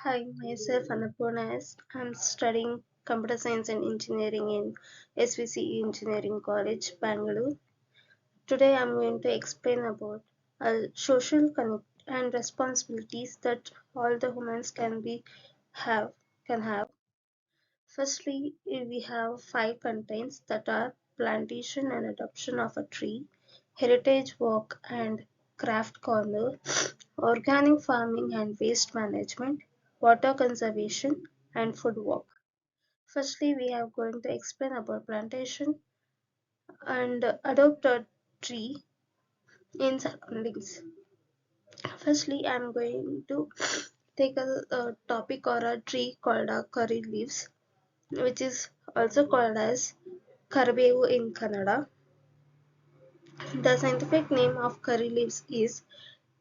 Hi, myself Annapoorna. I'm studying computer science and engineering in SVCE Engineering College, Bangalore. Today I'm going to explain about social connect and responsibilities that all the humans have can have. Firstly, we have five contains that are plantation and adoption of a tree, heritage work and craft corner, organic farming and waste management, water conservation, and food work. Firstly, we are going to explain about plantation and adopt a tree in surroundings. Firstly, I'm going to take a topic or a tree called a curry leaves, which is also called as Karabevu in Kannada. The scientific name of curry leaves is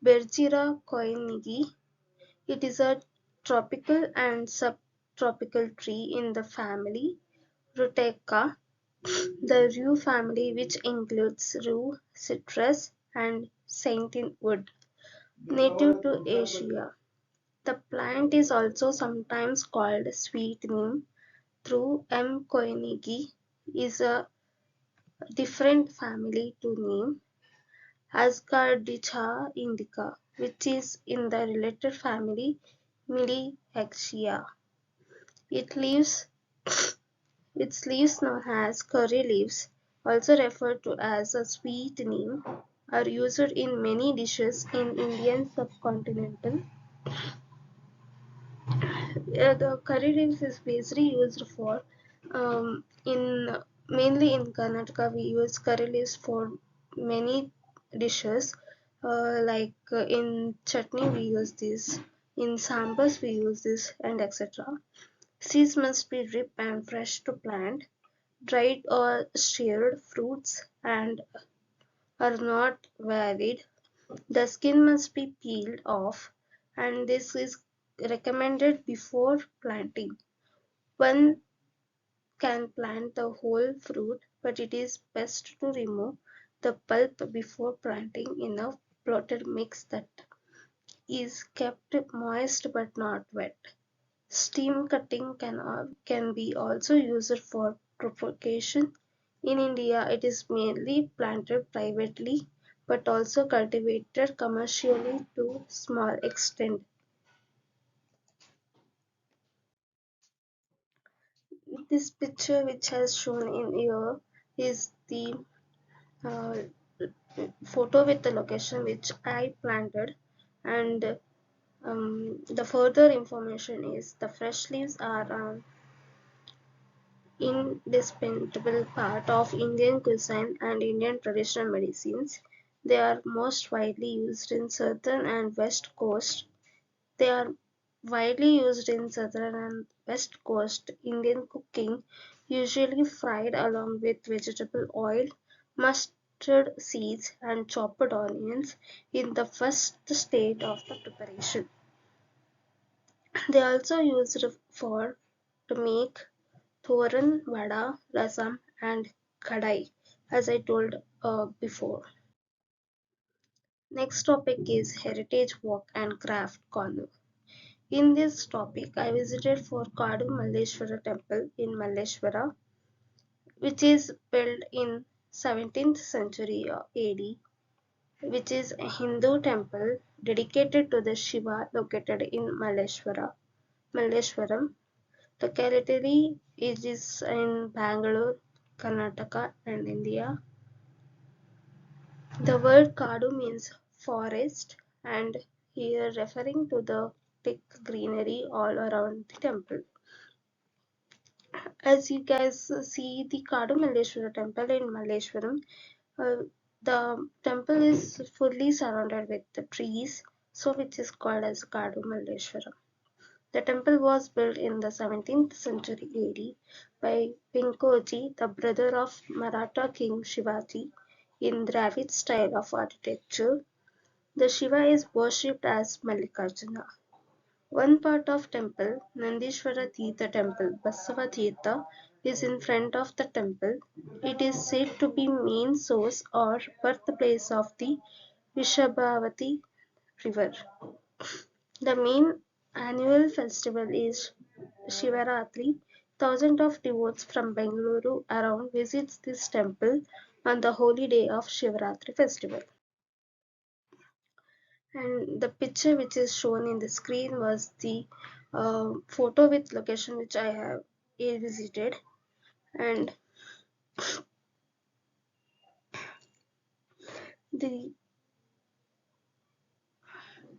Bergera koinigi. It is a tropical and subtropical tree in the family Ruteca, the rue family, which includes rue, citrus, and saintinwood, native to Asia. The plant is also sometimes called sweet neem through M. koenigi is a different family to neem Asgardica indica, which is in the related family Miliaceae. It leaves its leaves known as curry leaves, also referred to as a sweet neem, are used in many dishes in Indian subcontinental. The curry leaves is basically used for in mainly in Karnataka we use curry leaves for many dishes in chutney we use this, in sambas we use this, and etc. Seeds must be ripe and fresh to plant. Dried or sheared fruits and are not valid. The skin must be peeled off, and this is recommended before planting. One can plant the whole fruit, but it is best to remove the pulp before planting in a plotted mix that is kept moist but not wet. Steam cutting can be also used for propagation. In India, it is mainly planted privately but also cultivated commercially to small extent. This picture which has shown in here is the uh, photo with the location which I planted, and the further information is the fresh leaves are indispensable part of Indian cuisine and Indian traditional medicines. They are most widely used in southern and west coast. They are widely used in southern and west coast Indian cooking, usually fried along with vegetable oil, mustard seeds, and chopped onions in the first stage of the preparation. They are also used for to make thoran, vada, rasam, and kadai, as I told before. Next topic is heritage walk and craft corner. In this topic, I visited for Kadu Malleshwara temple in Malleshwara, which is built in 17th century AD, which is a Hindu temple dedicated to the Shiva located in Malleshwaram. The locality is in Bangalore, Karnataka, and India. The word Kadu means forest, and here referring to the thick greenery all around the temple. As you guys see the Kadu Malleshwara temple in Malleshwaram, uh, the temple is fully surrounded with the trees, so which is called as Kadu Malleshwara. The temple was built in the 17th century AD by Pinkoji, the brother of Maratha king Shivaji, in Dravid style of architecture. The Shiva is worshipped as Mallikarjuna. One part of temple, Nandishwara Tirtha temple, Basava Tirtha, is in front of the temple. It is said to be main source or birthplace of the Vishabhavati river. The main annual festival is Shivaratri. Thousands of devotees from Bengaluru around visits this temple on the holy day of Shivaratri festival. And the picture which is shown in the screen was the photo with location which I have visited. And the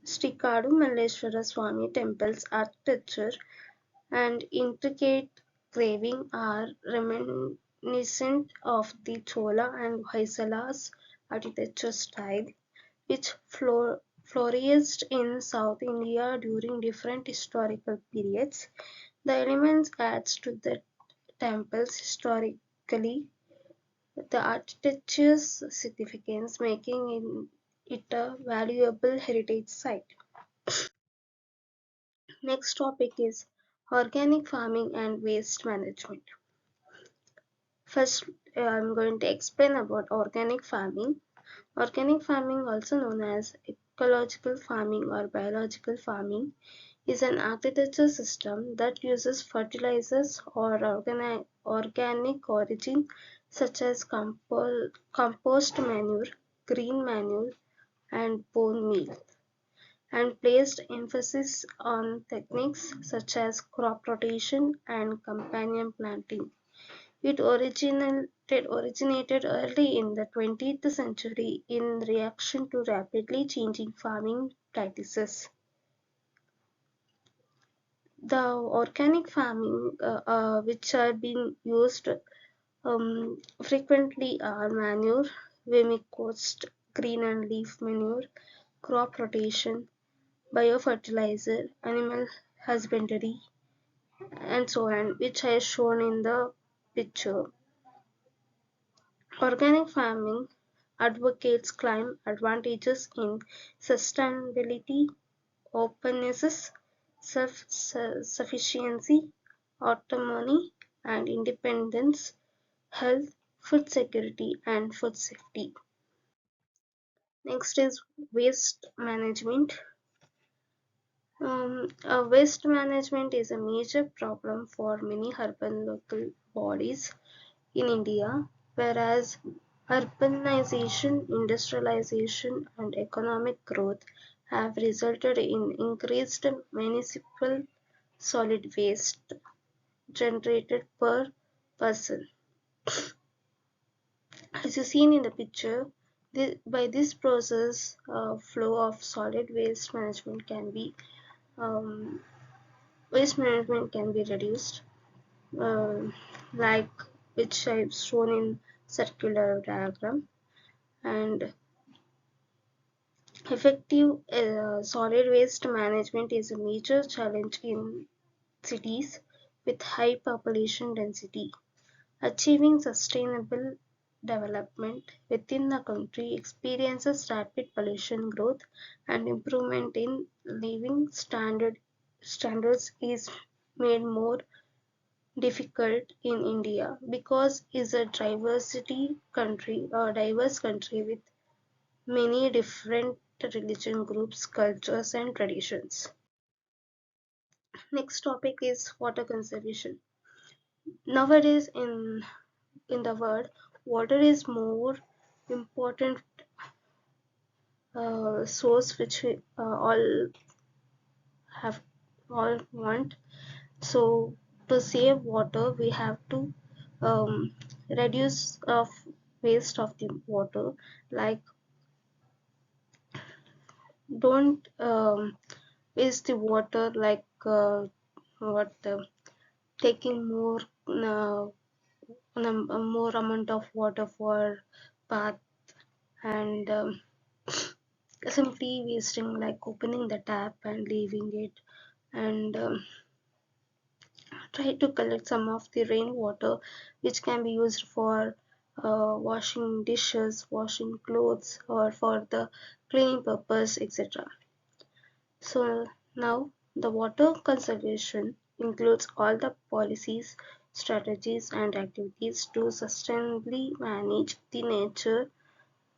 Srikadu Malleshwara Swami temple's architecture and intricate carving are reminiscent of the Chola and Hoysala's architecture style, which flourished in South India during different historical periods. The elements adds to the temple's historically the architecture's significance, making it a valuable heritage site. Next topic is organic farming and waste management. First, I'm going to explain about organic farming. Organic farming, also known as ecological farming or biological farming, is an agriculture system that uses fertilizers or organic origin such as compost manure, green manure, and bone meal, and placed emphasis on techniques such as crop rotation and companion planting. It originated early in the 20th century in reaction to rapidly changing farming practices. The organic farming which are being used frequently are manure, vermicompost, green and leaf manure, crop rotation, biofertilizer, animal husbandry, and so on, which I shown in the picture. Organic farming advocates climate advantages in sustainability, openness, self-sufficiency, autonomy, and independence, health, food security, and food safety. Next is waste management. Waste management is a major problem for many urban local bodies in India, whereas urbanization, industrialization, and economic growth have resulted in increased municipal solid waste generated per person. As you seen in the picture, by this process, flow of solid um, waste management can be reduced, uh, like which I've shown in circular diagram. And effective solid waste management is a major challenge in cities with high population density. Achieving sustainable development within the country experiences rapid pollution growth, and improvement in standards is made more difficult in India because it's a diverse country with many different religion groups, cultures, and traditions. Next topic is water conservation. Nowadays in the world, water is more important source which we have all want. So to save water, we have to um, reduce of waste of the water. Like don't waste the water like what taking more amount of water for bath and simply wasting like opening the tap and leaving it, and try to collect some of the rainwater which can be used for washing dishes, washing clothes, or for the cleaning purpose, etc. So now the water conservation includes all the policies, strategies, and activities to sustainably manage the nature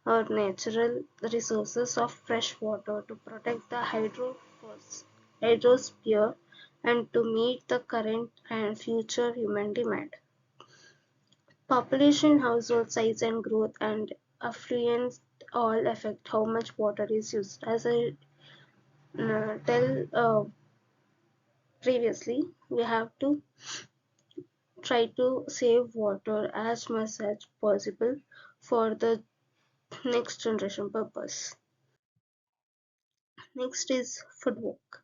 or natural resources of fresh water to protect the hydrosphere hydrosphere and to meet the current and future human demand. Population, household size and growth, and affluence all affect how much water is used. As I tell previously, we have to try to save water as much as possible for the next generation purpose. Next is food walk.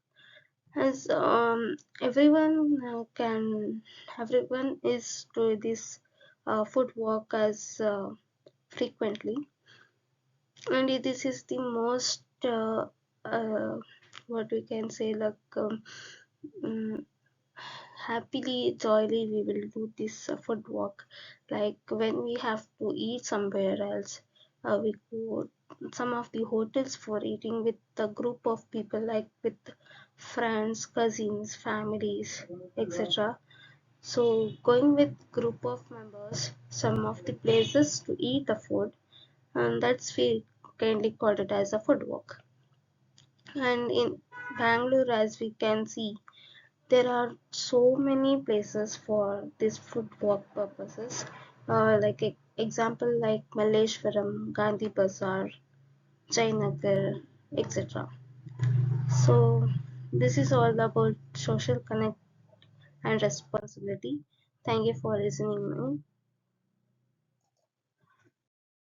As everyone is doing this food walk as frequently, and this is the most uh, what we can say, like mm, happily joyly we will do this food walk. Like when we have to eat somewhere else, we go some of the hotels for eating with a group of people, like with friends, cousins, families, etc. So going with group of members some of the places to eat the food, and that's we kindly called it as a food walk. And in Bangalore, as we can see, there are so many places for this food walk purposes. Like example like Malleshwaram, Gandhi Bazaar, Jainagar, etc. So this is all about social connect and responsibility. Thank you for listening me.